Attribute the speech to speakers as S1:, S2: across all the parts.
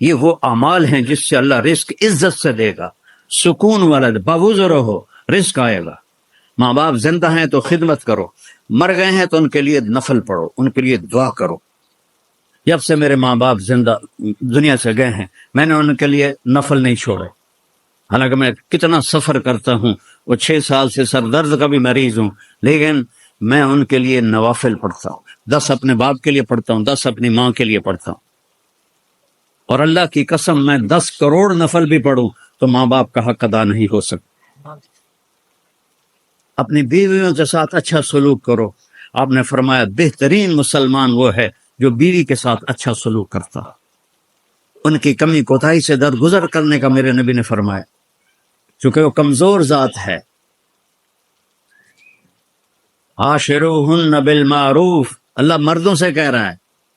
S1: یہ وہ اعمال ہیں جس سے اللہ رزق عزت سے دے گا، سکون والا، باوضو رہو، رزق آئے گا۔ ماں باپ زندہ ہیں تو خدمت کرو، مر گئے ہیں تو ان کے لیے نفل پڑھو، ان کے لیے دعا کرو۔ جب سے میرے ماں باپ زندہ دنیا سے گئے ہیں میں نے ان کے لیے نفل نہیں چھوڑے، حالانکہ میں کتنا سفر کرتا ہوں، وہ 6 سال سے سر درد کا بھی مریض ہوں، لیکن میں ان کے لیے نوافل پڑھتا ہوں، 10 اپنے باپ کے لیے پڑھتا ہوں، 10 اپنی ماں کے لیے پڑھتا ہوں۔ اور اللہ کی قسم میں 10 کروڑ نفل بھی پڑھوں تو ماں باپ کا حق ادا نہیں ہو سکتا۔ اپنی بیویوں کے ساتھ اچھا سلوک کرو۔ آپ نے فرمایا بہترین مسلمان وہ ہے جو بیوی کے ساتھ اچھا سلوک کرتا، ان کی کمی کوتاہی سے درگزر کرنے کا میرے نبی نے فرمایا، چونکہ وہ کمزور ذات ہے۔ عاشروہن بالمعروف، اللہ مردوں سے کہہ رہا ہے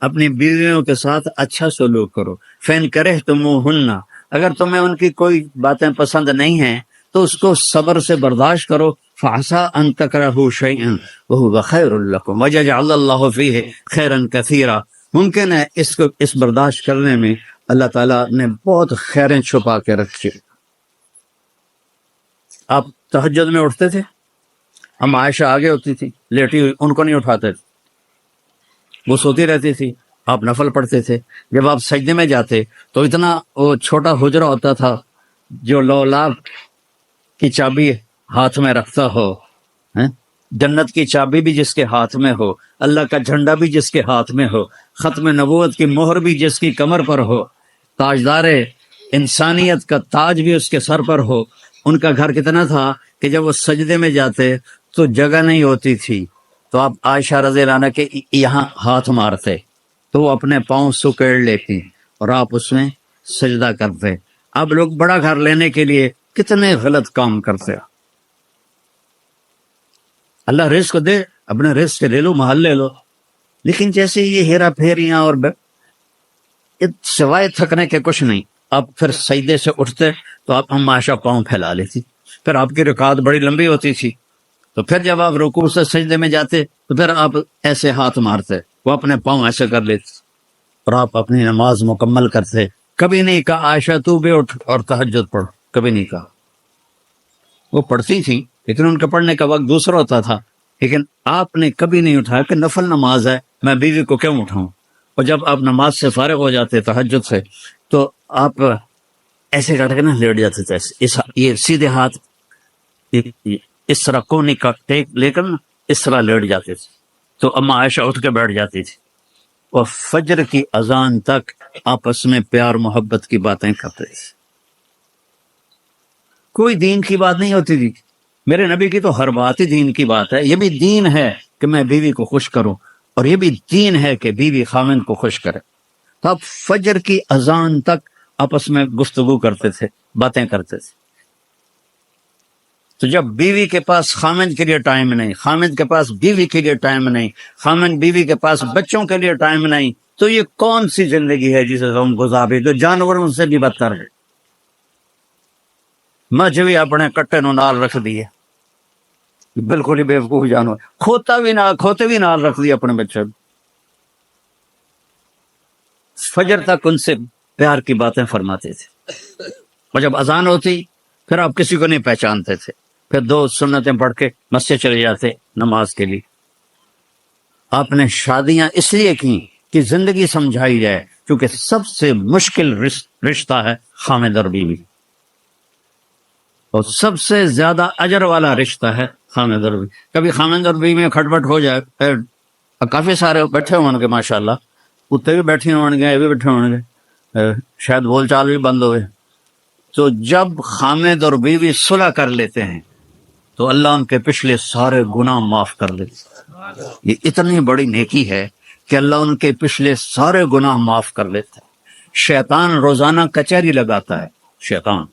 S1: اپنی بیویوں کے ساتھ اچھا سلوک کرو۔ فین کرہتموہن، اگر تمہیں ان کی کوئی باتیں پسند نہیں ہیں تو اس کو صبر سے برداشت کرو۔ فعسیٰ ان تکرہوا شیئا وہو خیر لکم ویجعل اللہ فیہ خیرا کثیرا، ممکن ہے اس برداشت کرنے میں اللہ تعالیٰ نے بہت خیریں چھپا کے رکھی۔ آپ تہجد میں اٹھتے تھے، ہم عائشہ آگے ہوتی تھی لیٹی ہوئی، ان کو نہیں اٹھاتے تھے، وہ سوتی رہتی تھی، آپ نفل پڑھتے تھے۔ جب آپ سجدے میں جاتے تو اتنا وہ چھوٹا حجرہ ہوتا تھا جو لولاب کی چابی ہاتھ میں رکھتا ہو، جنت کی چابی بھی جس کے ہاتھ میں ہو، اللہ کا جھنڈا بھی جس کے ہاتھ میں ہو، ختم نبوت کی مہر بھی جس کی کمر پر ہو، تاجدار انسانیت کا تاج بھی اس کے سر پر ہو۔ ان کا گھر کتنا تھا کہ جب وہ سجدے میں جاتے تو جگہ نہیں ہوتی تھی، تو آپ عائشہ رضی اللہ عنہ کے یہاں ہاتھ مارتے تو وہ اپنے پاؤں سکیڑ لیتی اور آپ اس میں سجدہ کرتے۔ اب لوگ بڑا گھر لینے کے لیے کتنے غلط کام کرتے۔ اللہ رزق دے، اپنے رزق سے لے لو، محل لے لو، لیکن جیسے یہ ہیرا پھیریاں اور سوائے تھکنے کے کچھ نہیں۔ آپ پھر سجدے سے اٹھتے تو آپ ہمیشہ پاؤں پھیلا لیتی، پھر آپ کی رکعت بڑی لمبی ہوتی تھی، تو پھر جب آپ رکوع سے سجدے میں جاتے تو پھر آپ ایسے ہاتھ مارتے، وہ اپنے پاؤں ایسے کر لیتے اور آپ اپنی نماز مکمل کرتے۔ کبھی نہیں کہا عائشہ تو بھی اٹھ اور تہجد پڑھ، کبھی نہیں کہا۔ وہ پڑھتی تھی لیکن ان کا پڑھنے کا وقت دوسرا ہوتا تھا، لیکن آپ نے کبھی نہیں اٹھایا کہ نفل نماز ہے میں بیوی کو کیوں اٹھاؤں۔ اور جب آپ نماز سے فارغ ہو جاتے تہجد سے تو آپ ایسے کر کے نا لیٹ جاتے تھے، یہ سیدھے ہاتھ اس طرح کونے کا ٹیک لے کر نا اس طرح لیٹ جاتے تھے، تو اما عائشہ اٹھ کے بیٹھ جاتی تھی اور فجر کی اذان تک آپس میں پیار محبت کی باتیں کرتے تھے۔ کوئی دین کی بات نہیں ہوتی تھی، میرے نبی کی تو ہر بات ہی دین کی بات ہے۔ یہ بھی دین ہے کہ میں بیوی کو خوش کروں، اور یہ بھی دین ہے کہ بیوی خاوند کو خوش کرے۔ تو آپ فجر کی اذان تک آپس میں گفتگو کرتے تھے، باتیں کرتے تھے۔ تو جب بیوی کے پاس خاوند کے لیے ٹائم نہیں، خاوند کے پاس بیوی کے لیے ٹائم نہیں، خاوند بیوی کے پاس بچوں کے لیے ٹائم نہیں، تو یہ کون سی زندگی ہے جسے تم گزارے؟ جو جانوروں سے بھی بدتر ہے۔ مجھ بھی اپنے کٹے نو نال رکھ دیے، بالکل ہی بیوقوف جانور، کھوتے بھی نال رکھ دیے اپنے بچے۔ فجر تک ان سے پیار کی باتیں فرماتے تھے، اور جب اذان ہوتی پھر آپ کسی کو نہیں پہچانتے تھے، پھر 2 سنتیں پڑھ کے مسجد چلے جاتے نماز کے لیے۔ آپ نے شادیاں اس لیے کی کہ زندگی سمجھائی جائے، کیونکہ سب سے مشکل رشتہ ہے خاوند اور بیوی، اور سب سے زیادہ اجر والا رشتہ ہے خاوند اور بیوی۔ کبھی خاوند اور بیوی میں کھٹپٹ ہو جائے، کافی سارے بیٹھے ہوں گے ماشاءاللہ، کتے بھی بیٹھے ہوں گے، یہ بھی بیٹھے ہوں گے، شاید بول چال بھی بند ہوئے، تو جب خاوند اور بیوی صلح کر لیتے ہیں تو اللہ ان کے پچھلے سارے گناہ معاف کر دیتے۔ یہ اتنی بڑی نیکی ہے کہ اللہ ان کے پچھلے سارے گناہ معاف کر لیتا ہے۔ شیطان روزانہ کچہری لگاتا ہے، شیطان،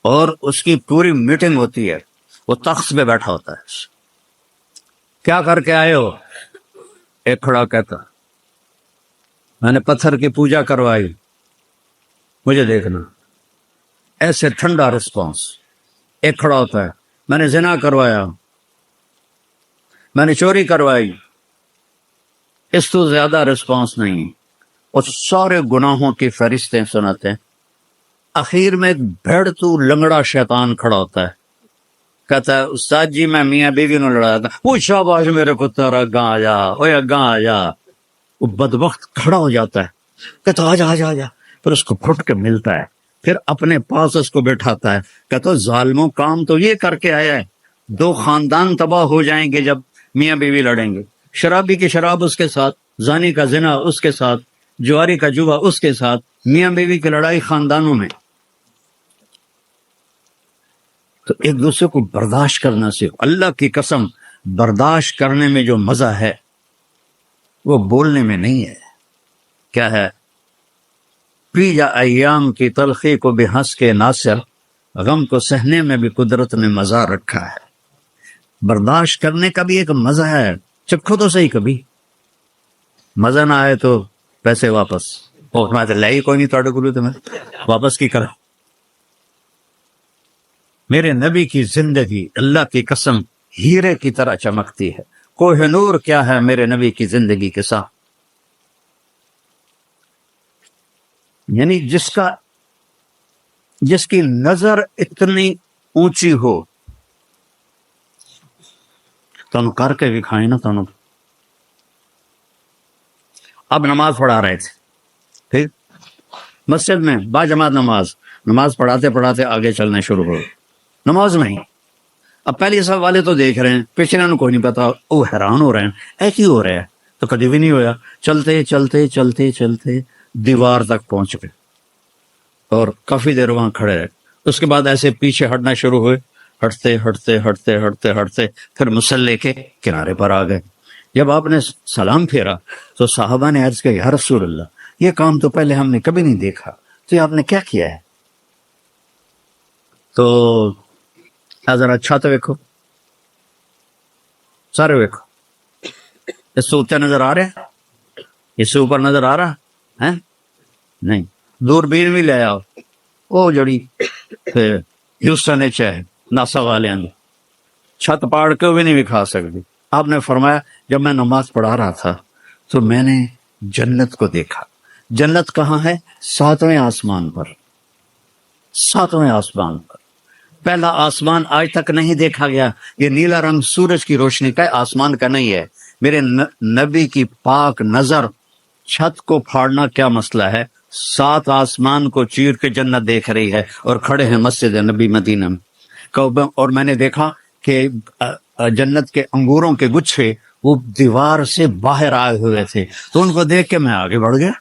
S1: اور اس کی پوری میٹنگ ہوتی ہے، وہ تخت پہ بیٹھا ہوتا ہے۔ کیا کر کے آئے ہو؟ ایک کھڑا کہتا میں نے پتھر کی پوجا کروائی، مجھے دیکھنا۔ ایسے ٹھنڈا رسپانس۔ ایک کھڑا ہوتا ہے میں نے زنا کروایا، میں نے چوری کروائی، اس تو زیادہ رسپانس نہیں۔ اور سارے گناہوں کی فہرستیں سناتے ہیں. اخیر میں ایک بھیڑتو لنگڑا شیطان کھڑا ہوتا ہے, کہتا ہے استاد جی میں میاں بیوی نے لڑایا تھا. وہ شاباش میرے پتر اگاں آ جا, اوے اگاں آ جا. وہ بدبخت کھڑا ہو جاتا ہے, کہتا آ جا آ جا آ جا. پھر اس کو پھٹ کے ملتا ہے, پھر اپنے پاس اس کو بیٹھاتا ہے, کہتا ظالموں کام تو یہ کر کے آیا ہے, 2 خاندان تباہ ہو جائیں گے جب میاں بیوی لڑیں گے. شرابی کی شراب اس کے ساتھ, زانی کا زنا اس کے ساتھ, جواری کا جوا اس کے ساتھ, میاں بیوی کی لڑائی خاندانوں میں. تو ایک دوسرے کو برداشت کرنا سیکھو. اللہ کی قسم برداشت کرنے میں جو مزہ ہے وہ بولنے میں نہیں ہے. کیا ہے؟ پی جا ایام کی تلخی کو بھی ہنس کے ناصر, غم کو سہنے میں بھی قدرت نے مزہ رکھا ہے. برداشت کرنے کا بھی ایک مزہ ہے. چکھو تو صحیح, کبھی مزہ نہ آئے تو پیسے واپس. اور میں تو لے ہی کوئی نہیں توڑے کو, تمہیں واپس کی کرا. میرے نبی کی زندگی اللہ کی قسم ہیرے کی طرح چمکتی ہے. کوہ نور کیا ہے میرے نبی کی زندگی کے ساتھ. یعنی جس کی نظر اتنی اونچی ہو, تم کر کے دکھائیں نا. تم اب نماز پڑھا رہے تھے, ٹھیک, مسجد میں باجماعت نماز پڑھاتے پڑھاتے آگے چلنے شروع ہو نماز میں ہی. اب پہلے سب والے تو دیکھ رہے ہیں, پچھلے کو نہیں پتا, وہ حیران ہو رہے ہیں ایسے ہی ہو رہا ہے. تو کبھی بھی نہیں ہوا. چلتے چلتے چلتے چلتے دیوار تک پہنچ گئے اور کافی دیر وہاں کھڑے رہے. اس کے بعد ایسے پیچھے ہٹنا شروع ہوئے, ہٹتے ہٹتے ہٹتے ہٹتے ہٹتے پھر مصلی کے کنارے پر آ گئے. جب آپ نے سلام پھیرا تو صحابہ نے عرض کیا یا رسول اللہ, یہ کام تو پہلے ہم نے کبھی نہیں دیکھا, تو یہ آپ نے کیا کیا ہے؟ تو ذرا اچھا تو دیکھو, سارے دیکھو, اس سے اوپر نظر آ رہے ہیں, اس سے اوپر نظر آ رہا ہے نہیں. دوربین بھی لے آؤ, وہ جڑی ہیوسٹن ہے ناسا والے نے چھت پاڑ کے بھی نہیں دکھا سکتی. آپ نے فرمایا جب میں نماز پڑھا رہا تھا تو میں نے جنت کو دیکھا. جنت کہاں ہے؟ 7ویں آسمان پر. 7ویں آسمان پر. پہلا آسمان آج تک نہیں دیکھا گیا. یہ نیلا رنگ سورج کی روشنی کا آسمان کا نہیں ہے. میرے نبی کی پاک نظر چھت کو پھاڑنا کیا مسئلہ ہے؟ 7 آسمان کو چیر کے جنت دیکھ رہی ہے اور کھڑے ہیں مسجد نبی مدینہ میں. اور میں نے دیکھا کہ جنت کے انگوروں کے گچھے وہ دیوار سے باہر آئے ہوئے تھے, تو ان کو دیکھ کے میں آگے بڑھ گیا.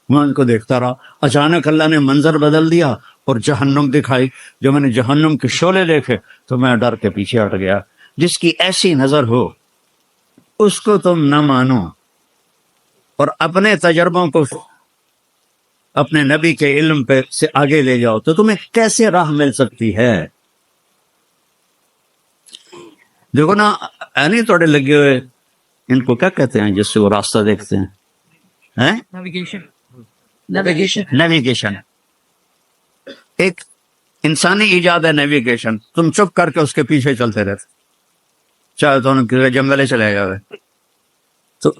S1: میں ان کو دیکھتا رہا. اچانک اللہ نے منظر بدل دیا اور جہنم دکھائی. جو میں نے جہنم کے شعلے دیکھے تو میں ڈر کے پیچھے ہٹ گیا. جس کی ایسی نظر ہو اس کو تم نہ مانو اور اپنے تجربوں کو اپنے نبی کے علم پہ سے آگے لے جاؤ تو تمہیں کیسے راہ مل سکتی ہے؟ دیکھو نا, نہیں توڑے لگے ہوئے, ان کو کیا کہتے ہیں جس سے وہ راستہ دیکھتے ہیں؟ نیویگیشن. ایک انسانی ایجاد ہے نیویگیشن. تم چپ کر کے اس کے پیچھے چلتے رہتے, چاہے تو جنگلے چلے گئے. تو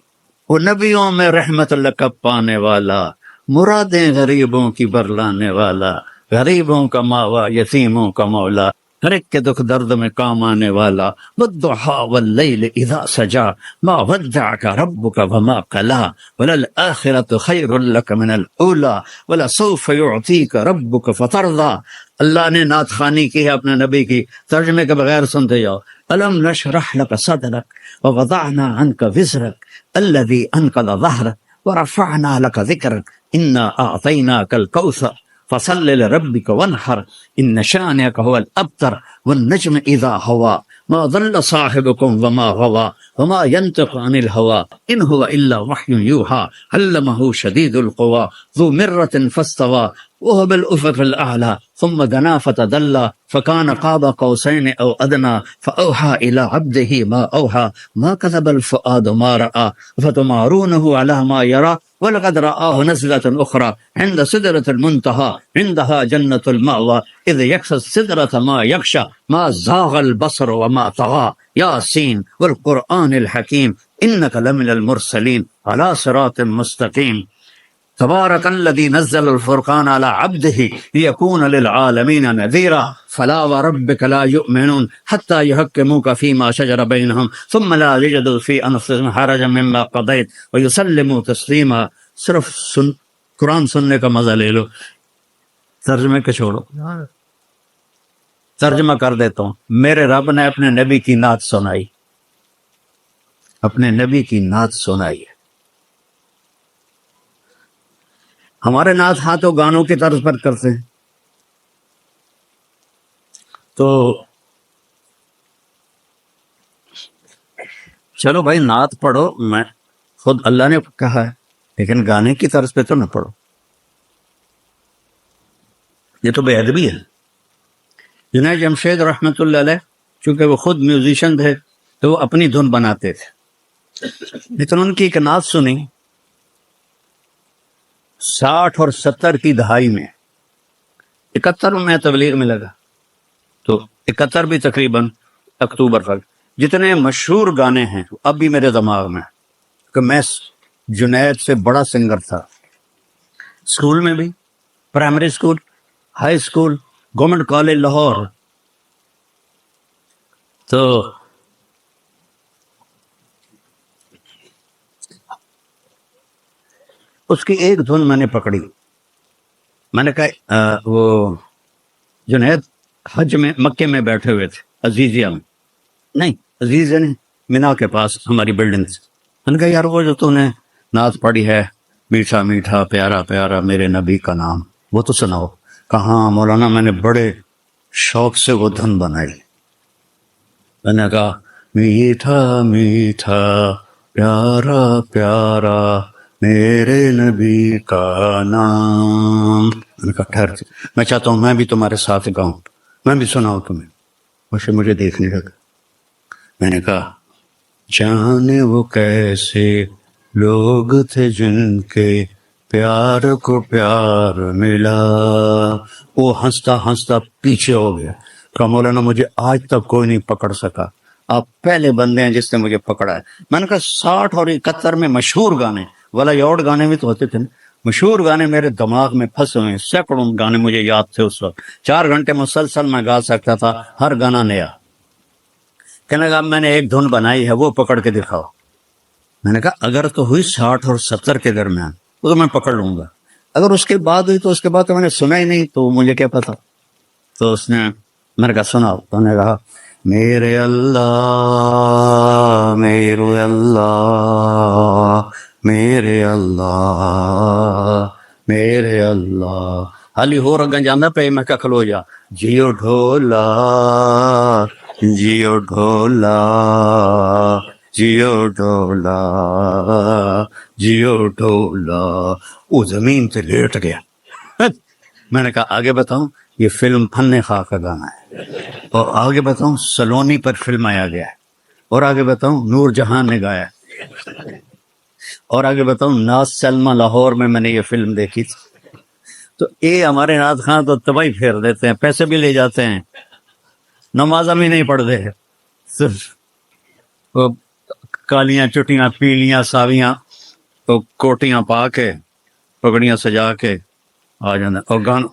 S1: وہ نبیوں میں رحمت اللہ کا پانے والا, مرادیں غریبوں کی برلانے والا, غریبوں کا ماوا یتیموں کا مولا, ہر ایک کے دکھ درد میں کام آنے والا. والضحى واللیل اذا سجا ما ودعك ربك وما قلا وللآخرة خیر لك من الاولى ولسوف يعطيك ربك فترضى. اللہ نے نعت خوانی کی ہے اپنے نبی کی, ترجمے کے بغیر سنتے جاؤ. الم نشرح لك صدرك ووضعنا عنك وزرك الذي انقض ظهرك ورفعنا لك ذكرك انا اعطيناك الكوثر فصل لربك وانحر ان شانئك هو الابتر والنجم اذا هوى ما ضل صاحبكم وما غوى وما ينطق عن الهوى ان هو الا وحي يوحى علمه شديد القوى ذو مرة فاستوى وهو بالافق الاعلى ثم دنا فتدلى فكان قاب قوسين او ادنى فاوحى الى عبده ما اوحى ما كذب الفؤاد ما راى فتمارونه على ما يرى وَلَقَدْ رَآهُ نَزْلَةً أُخْرَى عِنْدَ سِدْرَةِ الْمُنْتَهَى عِنْدَهَا جَنَّةُ الْمَأْوَى إِذْ يَغْشَى السِّدْرَةَ مَا يَغْشَى مَا زَاغَ الْبَصَرُ وَمَا طَغَى يَاسِينَ وَالْقُرْآنِ الْحَكِيمِ إِنَّكَ لَمِنَ الْمُرْسَلِينَ عَلَى صِرَاطٍ مُسْتَقِيمٍ تبارك الذي نزل الفرقان على عبده ليكون للعالمين نذيرا فلا وربك لا يؤمنون حتى يحكموك فيما شجر بينهم ثم لا يجدوا في أنفسهم حرجا مما قضيت ويسلموا تسليما. صرف قرآن سننے کا مزہ لے لو، ترجمے کے چھوڑو. ترجمہ کر دیتا ہوں. میرے رب نے اپنے نبی کی نعت سنائی، اپنے نبی کی نعت سنائی. ہمارے نعت ہاں تو گانوں کی طرز پر کرتے ہیں. تو چلو بھائی نعت پڑھو، میں خود اللہ نے کہا ہے، لیکن گانے کی طرز پہ تو نہ پڑھو، یہ تو بے ادبی ہے. جنید جمشید رحمۃ اللہ علیہ چونکہ وہ خود میوزیشین تھے تو وہ اپنی دھن بناتے تھے، لیکن ان کی ایک نعت سنی 60 اور 70 کی دہائی میں. 71 میں تبلیغ میں لگا تو 71 بھی تقریباً اکتوبر تک جتنے مشہور گانے ہیں اب بھی میرے دماغ میں، کہ میں جنید سے بڑا سنگر تھا. اسکول میں بھی، primary school, high school, government college Lahore. تو اس کی ایک دھن میں نے پکڑی. میں نے کہا وہ جنید حج میں مکے میں بیٹھے ہوئے تھے، عزیزیہ میں، نہیں عزیزیہ نہیں، مینا کے پاس ہماری بلڈنگ سے. میں نے کہا یار وہ جو تو نے نعت پڑھی ہے، میٹھا میٹھا پیارا پیارا میرے نبی کا نام، وہ تو سناؤ. کہاں مولانا، میں نے بڑے شوق سے وہ دھن بنائی. میں نے کہا میٹھا میٹھا پیارا پیارا میرے نبی کا نام. میں نے کہا ٹھہر، میں چاہتا ہوں میں بھی تمہارے ساتھ گاؤں، میں بھی سناؤں تمہیں. اسے مجھے دیکھنے لگا. میں نے کہا جانے وہ کیسے لوگ تھے جن کے پیار کو پیار ملا. وہ ہنستا ہنستا پیچھے ہو گیا. کہا مولانا مجھے آج تک کوئی نہیں پکڑ سکا، آپ پہلے بندے ہیں جس نے مجھے پکڑا ہے. میں نے کہا 60 اور 71 میں مشہور گانے، والا یوڑ گانے بھی تو ہوتے تھے نا، مشہور گانے میرے دماغ میں پھنسے ہوئے ہیں. سینکڑوں گانے مجھے یاد تھے اس وقت. 4 گھنٹے مسلسل میں گا سکتا تھا، ہر گانا نیا. کہنے لگا میں نے ایک دھن بنائی ہے، وہ پکڑ کے دکھاؤ. میں نے کہا اگر تو ہوئی 60 اور 70 کے درمیان وہ تو میں پکڑ لوں گا، اگر اس کے بعد ہوئی تو اس کے بعد تو میں نے سنا ہی نہیں، تو مجھے کیا پتا. تو اس نے، میں نے کہا سناؤ. تو نے کہا میرے اللہ میرے اللہ میرے اللہ میرے اللہ. حالی ہو رگا جانا پہ. میں کہا کھلو جا. جیو ڈھولا جیو ڈھولا جیو ڈھولا جیو ڈھولا. وہ زمین سے لیٹ گیا. میں نے کہا آگے بتاؤں. یہ فلم فن خواہ کا گانا ہے، اور آگے بتاؤں سلونی پر فلم آیا گیا ہے، اور آگے بتاؤں نور جہاں نے گایا ہے، اور آگے بتاؤں ناز سلمہ لاہور میں نے یہ فلم دیکھی تھی. تو یہ ہمارے نعت خان تو تباہی پھیر دیتے ہیں، پیسے بھی لے جاتے ہیں، نمازہ بھی نہیں پڑھتے، صرف وہ کالیاں چٹیاں پیلیاں ساویاں تو کوٹیاں پا کے پگڑیاں سجا کے آ جانا. اور گانا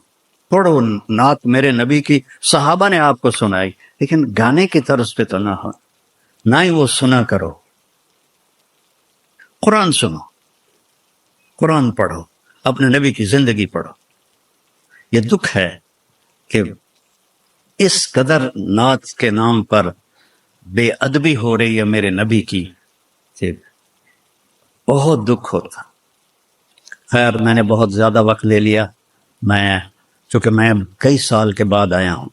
S1: پڑھو نعت میرے نبی کی، صحابہ نے آپ کو سنائی، لیکن گانے کی طرز پہ تو نہ ہو، نہ ہی وہ سنا کرو. قرآن سنو، قرآن پڑھو، اپنے نبی کی زندگی پڑھو. یہ دکھ ہے کہ اس قدر نعت کے نام پر بے ادبی ہو رہی ہے میرے نبی کی، کہ بہت دکھ ہوتا. خیر میں نے بہت زیادہ وقت لے لیا. چونکہ میں کئی سال کے بعد آیا ہوں،